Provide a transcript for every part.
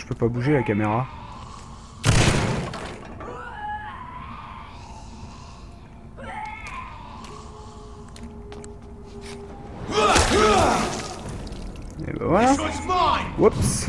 peux pas bouger la caméra. Et ben voilà. Oups.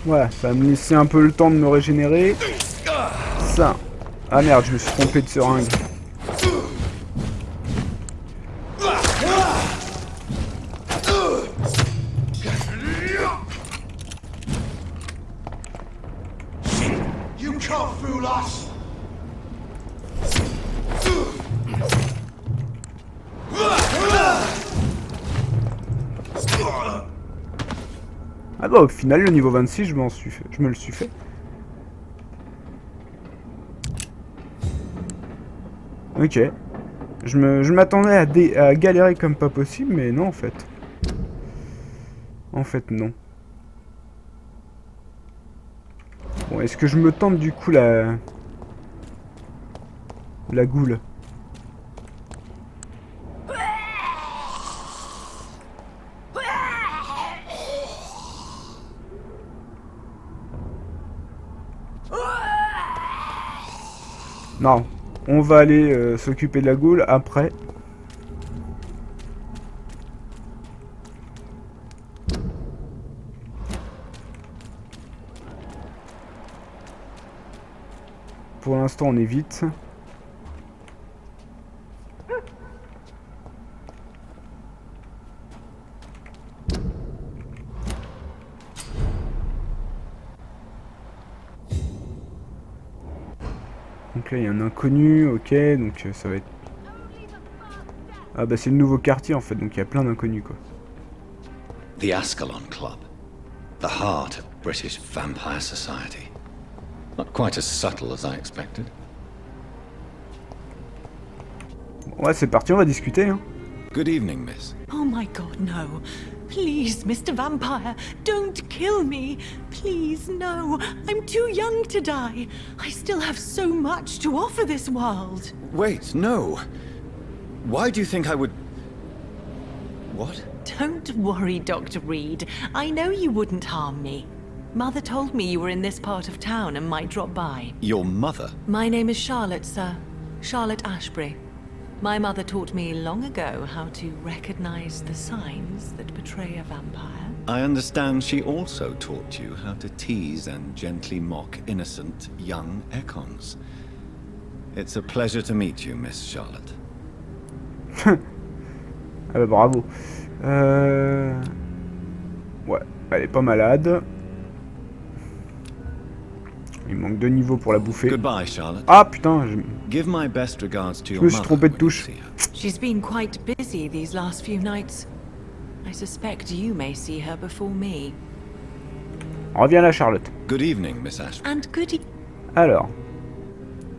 Voilà, ça va me laisser un peu le temps de me régénérer. Ça. Ah merde, je me suis trompé de seringue. Ah bah au final le niveau 26 je me le suis fait. Ok. Je m'attendais à galérer comme pas possible, mais non en fait. En fait non. Bon, est-ce que je me tente du coup la goule? Non, on va aller s'occuper de la goule après. Pour l'instant, on évite. Donc là, il y a un inconnu, ok, donc ça va être... Ah bah c'est le nouveau quartier en fait, donc il y a plein d'inconnus quoi. The Ascalon Club, the heart of British vampire society. Not quite as subtle as I expected. Ouais, c'est parti, on va discuter. Hein. Good evening, miss. Oh my god, no. Please, Mr. Vampire, don't kill me. Please, no. I'm too young to die. I still have so much to offer this world. Wait, no. Why do you think I would... What? Don't worry, Dr. Reid. I know you wouldn't harm me. Mother told me you were in this part of town and might drop by. Your mother? My name is Charlotte, sir. Charlotte Ashbury. My mother taught me long ago how to recognize the signs that betray a vampire. I understand she also taught you how to tease and gently mock innocent young Ekons. It's a pleasure to meet you, Miss Charlotte. Ah bah bravo. Ouais, elle est pas malade. Il manque 2 niveaux pour la bouffer. Goodbye, Charlotte. Ah putain, Give my best regards to je your me suis mother trompé de when you touche. see her. She's been quite busy these last few nights. I suspect you may see her before me. Reviens là, Charlotte. Good evening, Miss Ashby. And good Alors.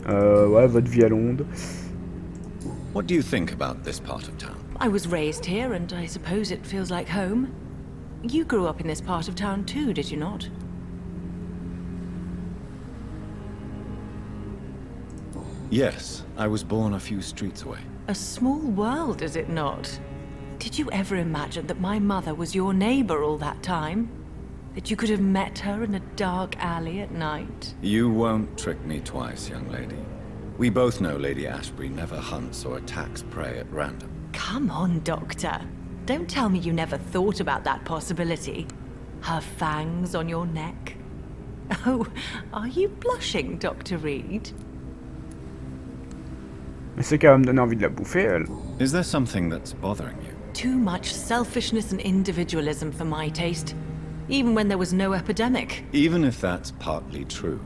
Ouais, votre vie à Londres. What do you think about this part of town? I was raised here, and I suppose it feels like home. You grew up in this part of town too, did you not? Yes, I was born a few streets away. A small world, is it not? Did you ever imagine that my mother was your neighbor all that time? That you could have met her in a dark alley at night? You won't trick me twice, young lady. We both know Lady Ashbury never hunts or attacks prey at random. Come on, Doctor. Don't tell me you never thought about that possibility. Her fangs on your neck. Oh, are you blushing, Dr. Reid? Mais c'est qu'elle va me donner envie de la bouffer, elle. Is there something that's bothering you? Too much selfishness and individualism for my taste. Even when there was no epidemic. Even if that's partly true,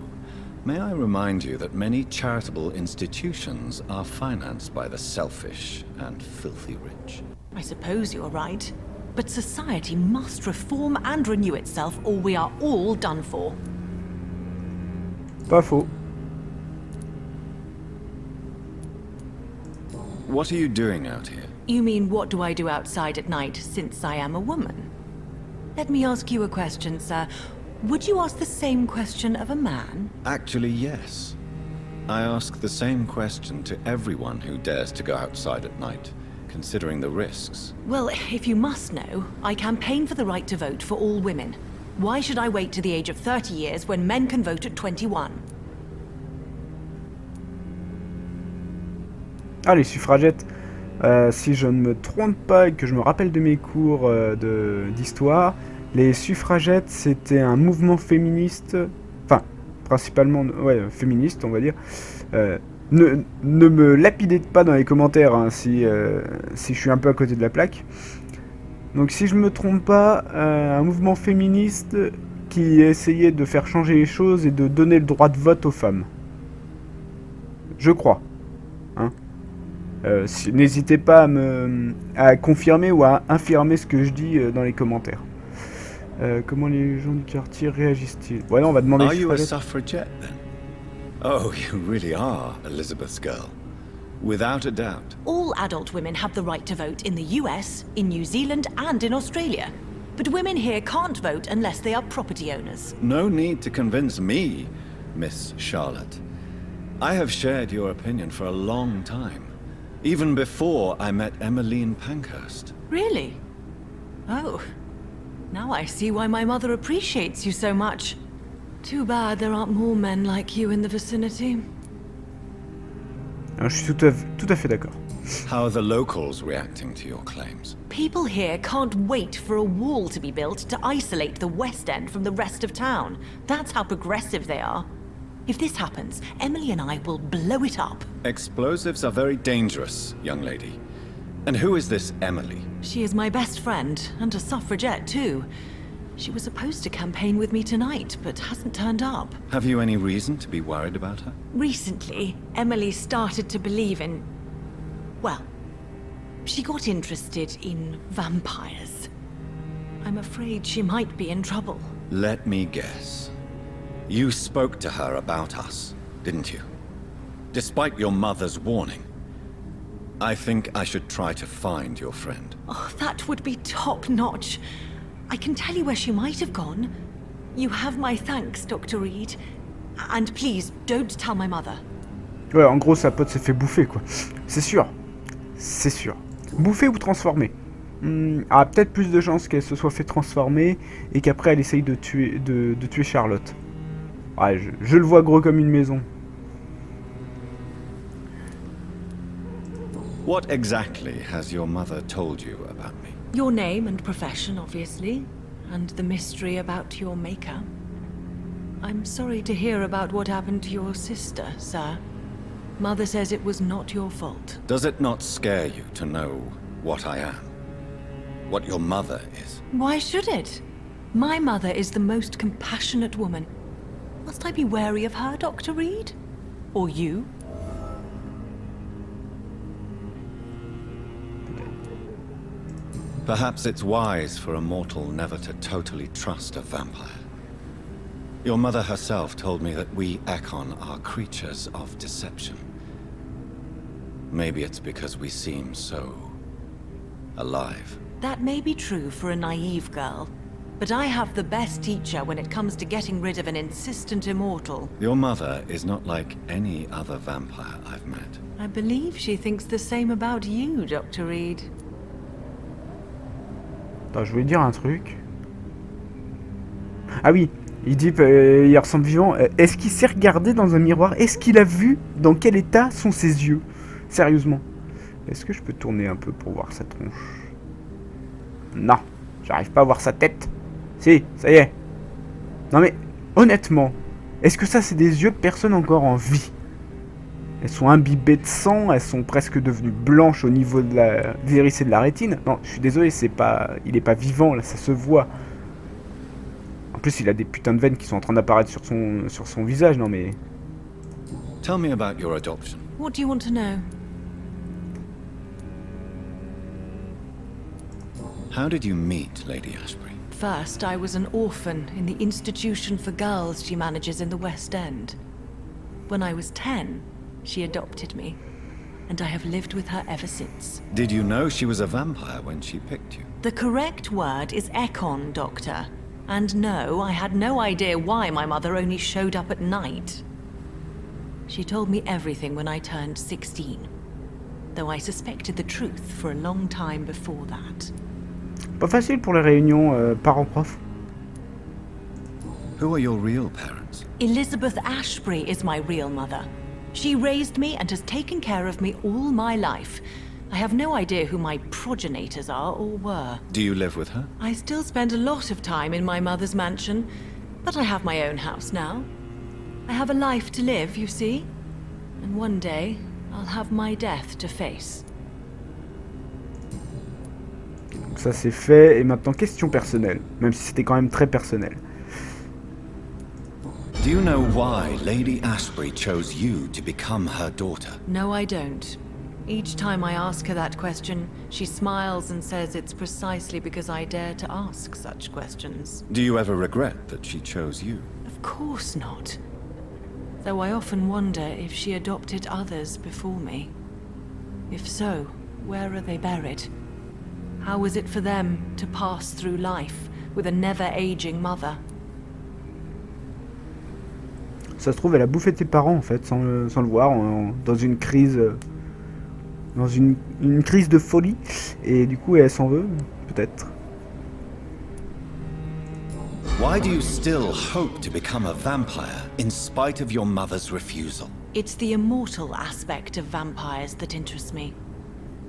may I remind you that many charitable institutions are financed by the selfish and filthy rich? I suppose you're right. But society must reform and renew itself, or we are all done for. Pas faux. What are you doing out here? You mean what do I do outside at night since I am a woman? Let me ask you a question, sir. Would you ask the same question of a man? Actually, yes. I ask the same question to everyone who dares to go outside at night, considering the risks. Well, if you must know, I campaign for the right to vote for all women. Why should I wait to the age of 30 years when men can vote at 21? Ah, les suffragettes. Si je ne me trompe pas et que je me rappelle de mes cours d'histoire, les suffragettes, c'était un mouvement féministe, enfin, principalement, ouais, féministe, on va dire. Ne me lapidez pas dans les commentaires hein, si je suis un peu à côté de la plaque. Donc si je me trompe pas, un mouvement féministe qui essayait de faire changer les choses et de donner le droit de vote aux femmes. Je crois. Hein. N'hésitez pas à confirmer ou à infirmer ce que je dis dans les commentaires. Comment les gens du quartier réagissent-ils? Ouais, non, on va demander... Are you a suffragette then? Oh, you really are Elizabeth's girl. Without a doubt. All adult women have the right to vote in the US, in New Zealand, and in Australia. But women here can't vote unless they are property owners. No need to convince me, Miss Charlotte. I have shared your opinion for a long time. Even before I met Emmeline Pankhurst. Really? Oh. Now I see why my mother appreciates you so much. Too bad there aren't more men like you in the vicinity. Alors, je suis tout à fait d'accord. How are the locals reacting to your claims? People here can't wait for a wall to be built to isolate the West End from the rest of town. That's how progressive they are. If this happens, Emily and I will blow it up. Explosives are very dangerous, young lady. And who is this Emily? She is my best friend, and a suffragette too. She was supposed to campaign with me tonight, but hasn't turned up. Have you any reason to be worried about her? Recently, Emily started to believe in... well, she got interested in vampires. I'm afraid she might be in trouble. Let me guess. You spoke to her about us, didn't you? Despite your mother's warning. I think I should try to find your friend. Oh, that would be top-notch. I can tell you where she might have gone. You have my thanks, Dr. Reid. And please, don't tell my mother. Ouais, en gros, sa pote s'est fait bouffer, quoi. C'est sûr. C'est sûr. Bouffer ou transformer. Ah, peut-être plus de chances qu'elle se soit fait transformer et qu'après elle essaye de tuer Charlotte. Ouais, je le vois gros comme une maison. What exactly has your mother told you about me? Your name and profession, obviously, and the mystery about your maker. I'm sorry to hear about what happened to your sister, sir. Mother says it was not your fault. Does it not scare you to know what I am? What your mother is? Why should it? My mother is the most compassionate woman. Must I be wary of her, Dr. Reid? Or you? Perhaps it's wise for a mortal never to totally trust a vampire. Your mother herself told me that we Ekon are creatures of deception. Maybe it's because we seem so... alive. That may be true for a naive girl, but I have the best teacher when it comes to getting rid of an insistent immortal. Your mother is not like any other vampire I've met. I believe she thinks the same about you, Dr. Reid. Attends, je voulais dire un truc. Ah oui, il dit il ressemble vivant. Est-ce qu'il s'est regardé dans un miroir? Est-ce qu'il a vu dans quel état sont ses yeux? Sérieusement. Est-ce que je peux tourner un peu pour voir sa tronche? Non, j'arrive pas à voir sa tête. Si, ça y est. Non mais, honnêtement, est-ce que ça c'est des yeux de personnes encore en vie? Elles sont imbibées de sang, elles sont presque devenues blanches au niveau de la véricée de la rétine. Non, je suis désolé, c'est pas, il est pas vivant là, ça se voit. En plus, il a des putains de veines qui sont en train d'apparaître sur son visage, non mais... Tell me about your adoption. What do you want to know? How did you meet Lady Ashbury? First, I was an orphan in the institution for girls she manages in the West End. When I was 10, she adopted me. and I have lived with her ever since. Did you know she was a vampire when she picked you? The correct word is Ekon, Doctor. And no, I had no idea why my mother only showed up at night. She told me everything when I turned 16, though I suspected the truth for a long time before that. Pas facile pour les réunions parents-prof. Who are your real parents? Elizabeth Ashbury is my real mother. She raised me and has taken care of me all my life. I have no idea who my progenitors are or were. Do you live with her? I still spend a lot of time in my mother's mansion, but I have my own house now. I have a life to live, you see. And one day, I'll have my death to face. Donc ça c'est fait, et maintenant question personnelle, même si c'était quand même très personnel. Do you know why Lady Ashbury chose you to become her daughter? No, I don't. Each time I ask her that question, she smiles and says it's precisely because I dare to ask such questions. Do you ever regret that she chose you? Of course not. Though I often wonder if she adopted others before me. If so, where are they buried? How was it for them to pass through life with a never-aging mother? Ça se trouve, elle a bouffé tes parents en fait, sans le voir, dans une crise, dans une crise de folie, et du coup elle s'en veut, peut-être. Why do you still hope to become a vampire in spite of your mother's refusal? It's the immortal aspect of vampires that interests me.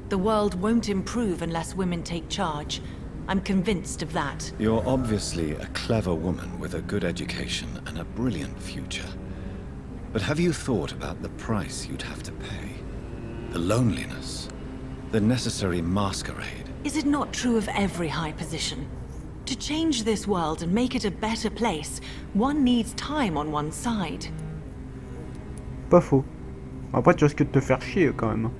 The world won't improve unless women take charge. I'm convinced of that. You're obviously a clever woman with a good education and a brilliant future. But have you thought about the price you'd have to pay? The loneliness, the necessary masquerade. Is it not true of every high position? To change this world and make it a better place, one needs time on one's side. Pas faux. Après tu risques de te faire chier quand même.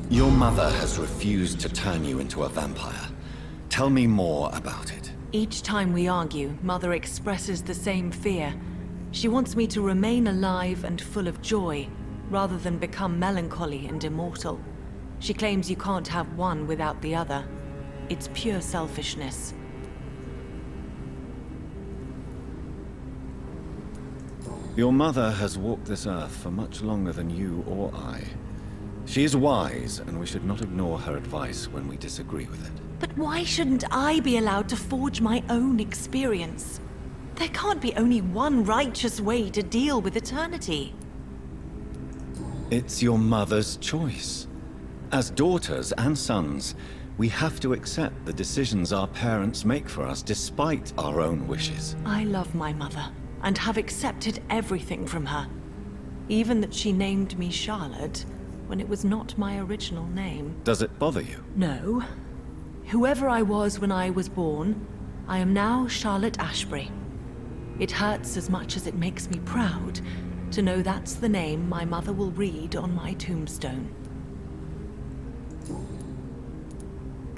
Your mother has refused to turn you into a vampire. Tell me more about it. Each time we argue, Mother expresses the same fear. She wants me to remain alive and full of joy, rather than become melancholy and immortal. She claims you can't have one without the other. It's pure selfishness. Your mother has walked this earth for much longer than you or I. She is wise, and we should not ignore her advice when we disagree with it. But why shouldn't I be allowed to forge my own experience? There can't be only one righteous way to deal with eternity. It's your mother's choice. As daughters and sons, we have to accept the decisions our parents make for us despite our own wishes. I love my mother, and have accepted everything from her. Even that she named me Charlotte, when it was not my original name. Does it bother you? No. Whoever I was when I was born, I am now Charlotte Ashbury. It hurts as much as it makes me proud to know that's the name my mother will read on my tombstone.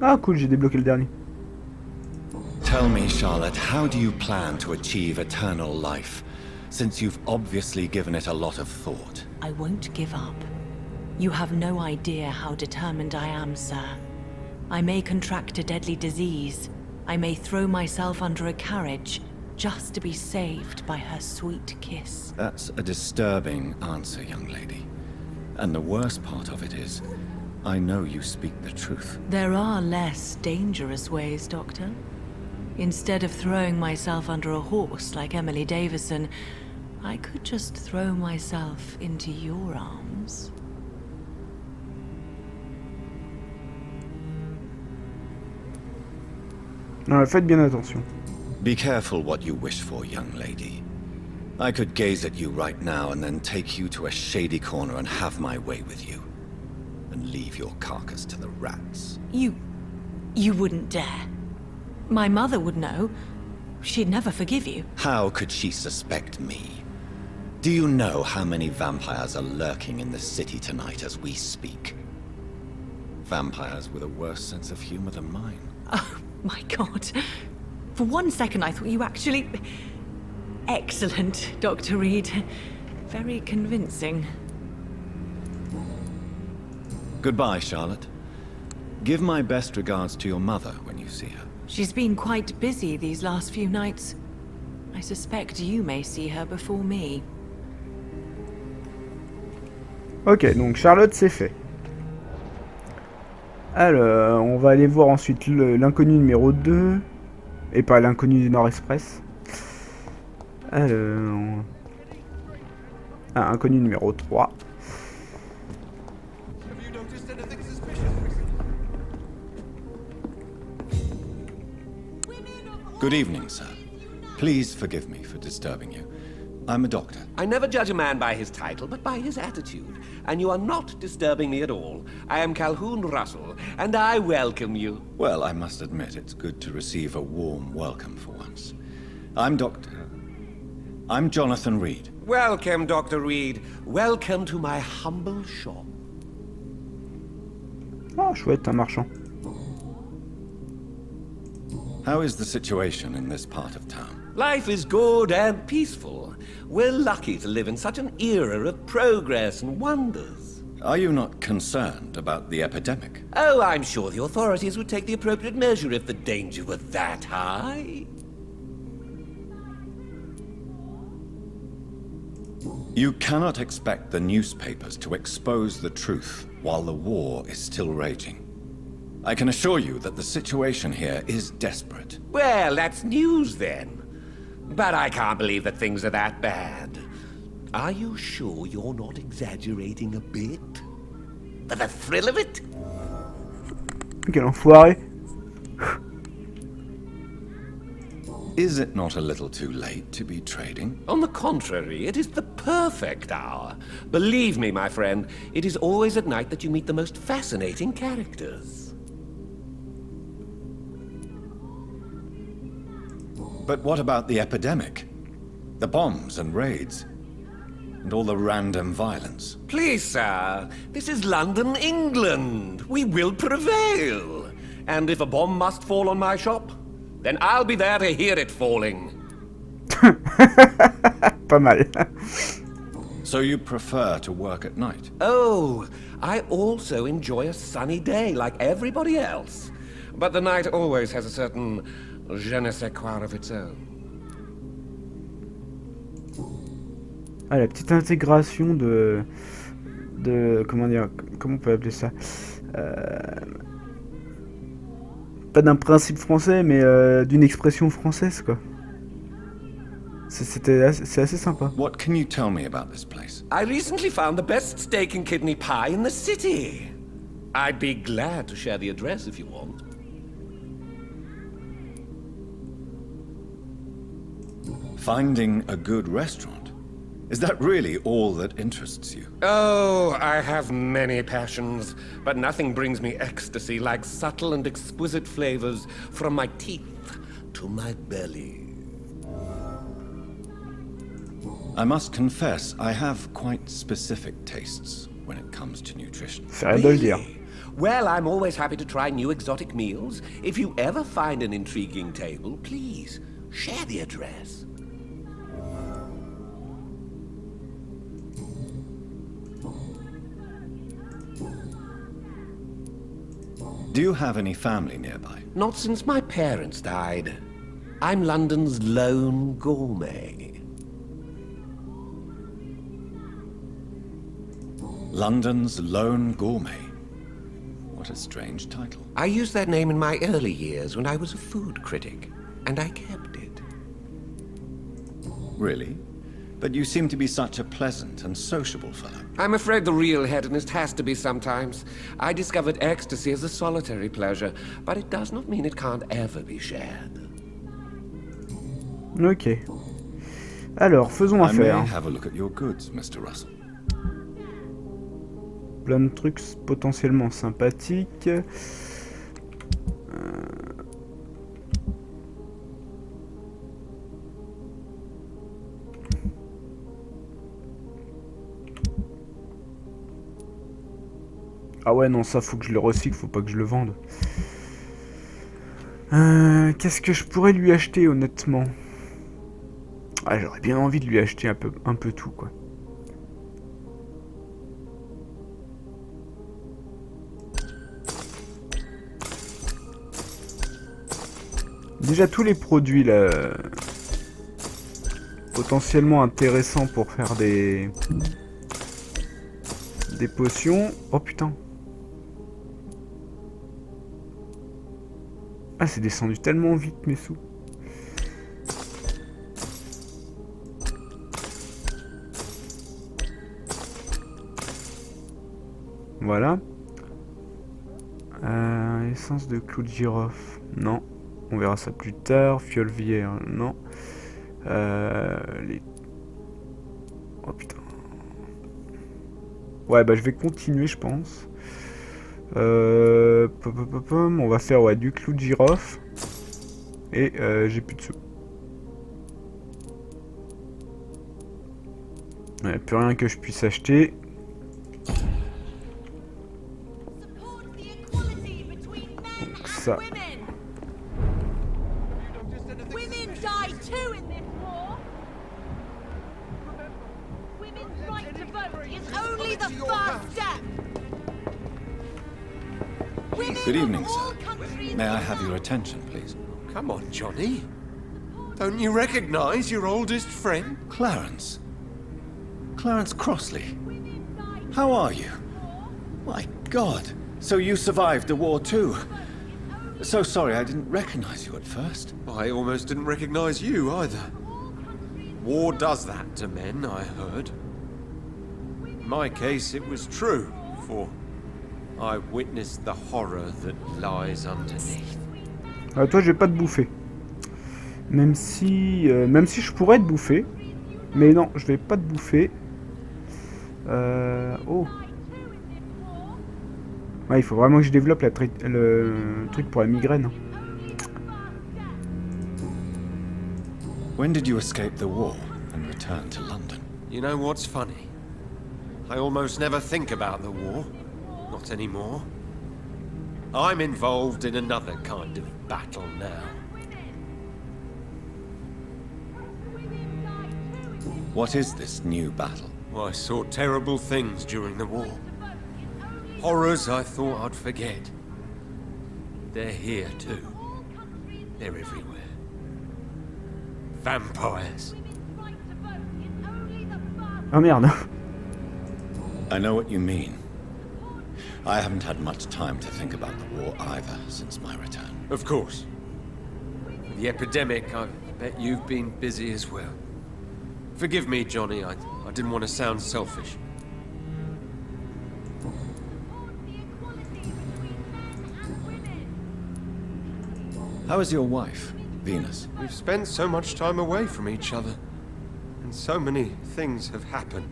Ah cool, j'ai débloqué le dernier. Tell me, Charlotte, how do you plan to achieve eternal life, since you've obviously given it a lot of thought? I won't give up. You have no idea how determined I am, sir. I may contract a deadly disease. I may throw myself under a carriage, just to be saved by her sweet kiss. That's a disturbing answer, young lady. And the worst part of it is, I know you speak the truth. There are less dangerous ways, Doctor. Instead of throwing myself under a horse like Emily Davison, I could just throw myself into your arms. Non, faites bien attention. Be careful what you wish for, young lady. I could gaze at you right now and then take you to a shady corner and have my way with you. And leave your carcass to the rats. You wouldn't dare. My mother would know. She'd never forgive you. How could she suspect me? Do you know how many vampires are lurking in the city tonight as we speak? Vampires with a worse sense of humor than mine. Oh, my God. For one second I thought you actually... Excellent, Dr. Reid. Very convincing. Goodbye, Charlotte. Give my best regards to your mother when you see her. She's been quite busy these last few nights. I suspect you may see her before me. Ok, donc Charlotte, c'est fait. Alors, on va aller voir ensuite l'inconnu numéro 2. Et pas l'inconnu du Nord Express. Alors... Ah, inconnu numéro 3. Good evening, sir. Please forgive me for disturbing you. I'm a doctor. I never judge a man by his title, but by his attitude. And you are not disturbing me at all. I am Calhoun Russell, and I welcome you. Well, I must admit it's good to receive a warm welcome for once. I'm Jonathan Reid. Welcome, Dr. Reid. Welcome to my humble shop. Oh, chouette, un marchand. How is the situation in this part of town? Life is good and peaceful. We're lucky to live in such an era of progress and wonders. Are you not concerned about the epidemic? Oh, I'm sure the authorities would take the appropriate measure if the danger were that high. You cannot expect the newspapers to expose the truth while the war is still raging. I can assure you that the situation here is desperate. Well, that's news then. But I can't believe that things are that bad. Are you sure you're not exaggerating a bit? For the thrill of it? Quel enfoiré. Is it not a little too late to be trading? On the contrary, it is the perfect hour. Believe me, my friend, it is always at night that you meet the most fascinating characters. But what about the epidemic? The bombs and raids? And all the random violence? Please, sir, this is London, England. We will prevail. And if a bomb must fall on my shop, then I'll be there to hear it falling. Pas mal. So you prefer to work at night? Oh, I also enjoy a sunny day like everybody else. But the night always has a certain je ne sais quoi of its own. Ah, la petite intégration de comment dire, comment on peut appeler ça, pas d'un principe français, mais d'une expression française, quoi. C'est assez sympa. What can you tell me about this place? I recently found the best steak and kidney pie in the city. I'd be glad to share the address if you want. Finding a good restaurant? Is that really all that interests you? Oh, I have many passions, but nothing brings me ecstasy like subtle and exquisite flavors from my teeth to my belly. I must confess, I have quite specific tastes when it comes to nutrition. C'est rien de le dire. Well, I'm always happy to try new exotic meals. If you ever find an intriguing table, please share the address. Do you have any family nearby? Not since my parents died. I'm London's lone gourmet. London's lone gourmet. What a strange title. I used that name in my early years when I was a food critic, and I kept it. Really? But you seem to be such a pleasant and sociable fellow. I'm afraid the real hedonist has to be sometimes. I discovered ecstasy as a solitary pleasure, but it does not mean it can't ever be shared. Ok. Alors, faisons I may affaire. have a look at your goods, Mr. Russell. Plein de trucs potentiellement sympathiques. Ah ouais, non, ça faut que je le recycle, faut pas que je le vende. Qu'est-ce que je pourrais lui acheter, honnêtement? Ah, j'aurais bien envie de lui acheter un peu tout, quoi. Déjà tous les produits là, potentiellement intéressants pour faire des potions. Oh putain. Ah, c'est descendu tellement vite mes sous. Voilà. Essence de clou de girofle. Non. On verra ça plus tard. Fiole vierge. Non. Oh putain. Ouais, bah je vais continuer, je pense. On va faire ouais, du clou de girofle. Et j'ai plus de sous. Ouais, plus rien que je puisse acheter. Donc ça. Good evening, sir. May I have your attention, please? Come on, Johnny. Don't you recognize your oldest friend? Clarence. Clarence Crossley. How are you? My God. So you survived the war too. So sorry I didn't recognize you at first. I almost didn't recognize you either. War does that to men, I heard. In my case, it was true, for I witnessed the horror that lies underneath. Toi, je vais pas te bouffer. Même si je pourrais te bouffer. Mais non, je vais pas te bouffer. Oh. Ouais, il faut vraiment que je développe le truc pour la migraine. When did you escape the war and return to London? You know what's funny? I almost never think about the war. Not anymore. I'm involved in another kind of battle now. What is this new battle? I saw terrible things during the war. Horrors I thought I'd forget. They're here too. They're everywhere. Vampires. Oh merde. I know what you mean. I haven't had much time to think about the war either since my return. Of course. With the epidemic, I bet you've been busy as well. Forgive me, Johnny, I didn't want to sound selfish. How is your wife, Venus? We've spent so much time away from each other, and so many things have happened.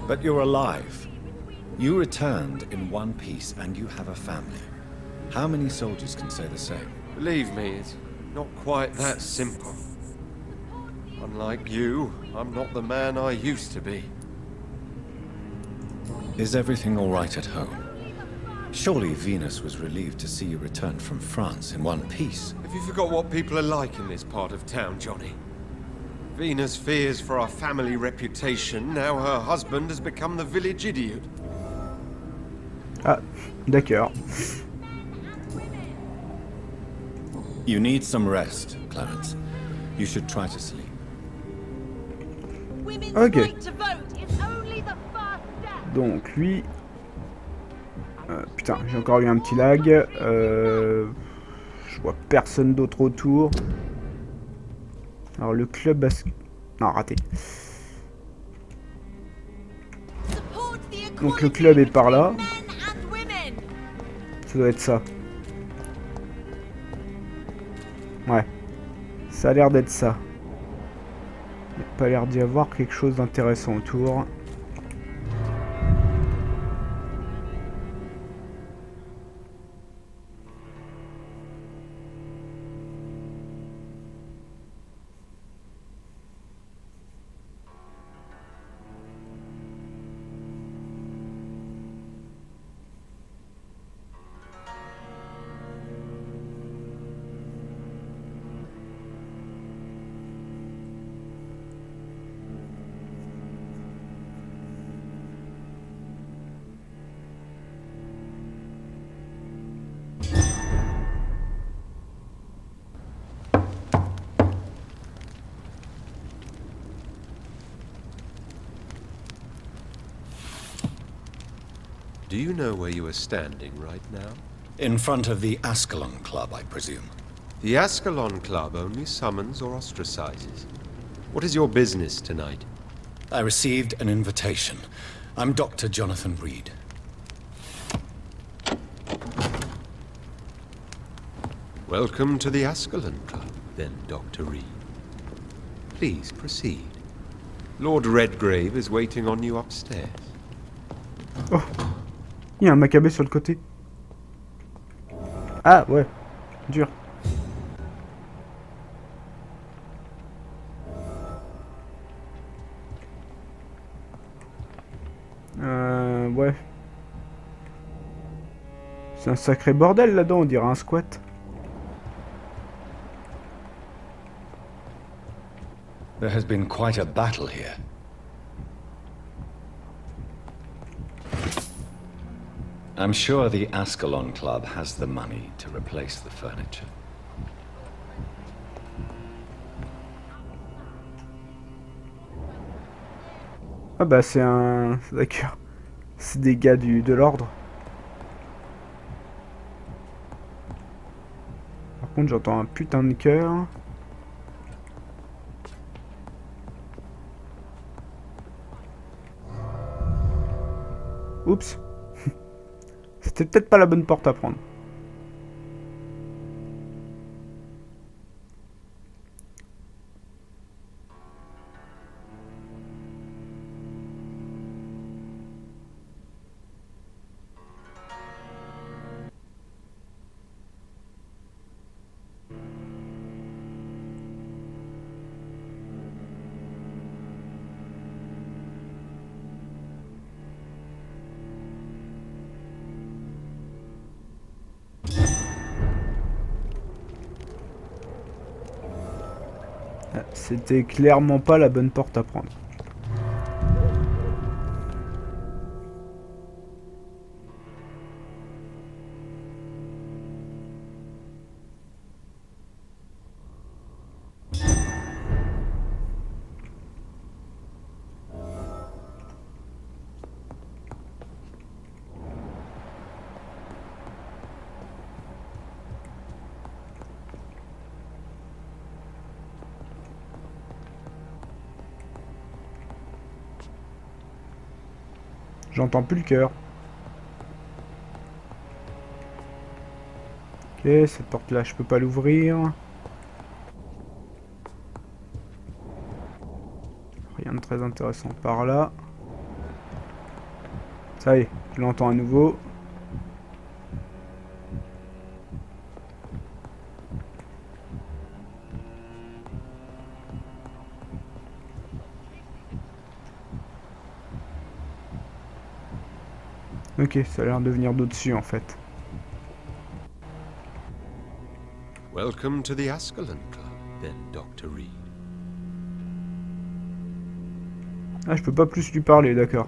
But you're alive. You returned in one piece and you have a family. How many soldiers can say the same? Believe me, it's not quite that simple. Unlike you, I'm not the man I used to be. Is everything all right at home? Surely Venus was relieved to see you return from France in one piece. Have you forgot what people are like in this part of town, Johnny? Venus fears for our family reputation. Now her husband has become the village idiot. Ah, d'accord. You need some rest, Clarence. You should try to sleep. Ok. Donc lui... putain, j'ai encore eu un petit lag. Je vois personne d'autre autour. Alors le club non, raté. Donc le club est par là. Ça doit être ça. Ouais. Ça a l'air d'être ça. Il n'y a pas l'air d'y avoir quelque chose d'intéressant autour. Do you know where you are standing right now? In front of the Ascalon Club, I presume. The Ascalon Club only summons or ostracizes. What is your business tonight? I received an invitation. I'm Dr. Jonathan Reid. Welcome to the Ascalon Club, then, Dr. Reid. Please proceed. Lord Redgrave is waiting on you upstairs. Oh, il y a un macabé sur le côté. Ah ouais, dur. Ouais. C'est un sacré bordel là-dedans, on dirait un squat. There has been quite a battle here. I'm sure the Ascalon Club has the money to replace the furniture. Ah bah c'est un... D'accord. C'est des gars de l'ordre. Par contre j'entends un putain de cœur. Oups. C'était peut-être pas la bonne porte à prendre. C'était clairement pas la bonne porte à prendre. J'entends plus le cœur. Ok, cette porte là je peux pas l'ouvrir. Rien de très intéressant par là. Ça y est, je l'entends à nouveau. Ok, ça a l'air de venir d'au-dessus en fait. Welcome to the Ascalon Club, then, Dr. Reid. Ah, je peux pas plus lui parler, d'accord.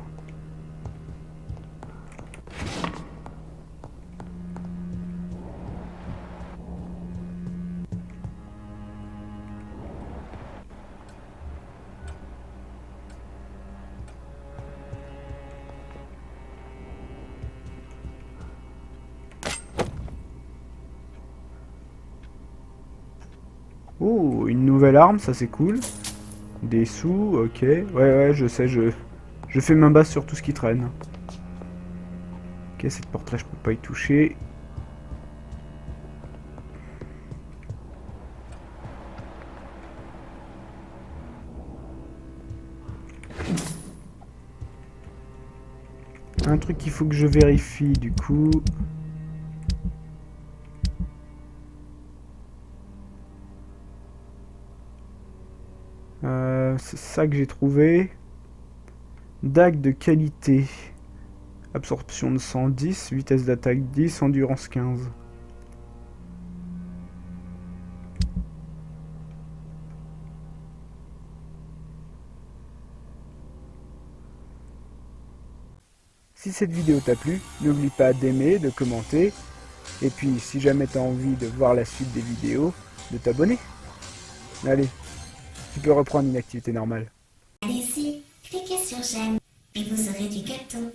Oh, une nouvelle arme, ça c'est cool. Des sous, ok. Ouais, je sais, je fais main basse sur tout ce qui traîne. Ok, cette porte là, je peux pas y toucher. Un truc qu'il faut que je vérifie du coup. C'est ça que j'ai trouvé. Dague de qualité. Absorption de 110, vitesse d'attaque 10, endurance 15. Si cette vidéo t'a plu, n'oublie pas d'aimer, de commenter. Et puis si jamais t'as envie de voir la suite des vidéos, de t'abonner. Allez, tu peux reprendre une activité normale. Allez-y, cliquez sur j'aime et vous aurez du gâteau.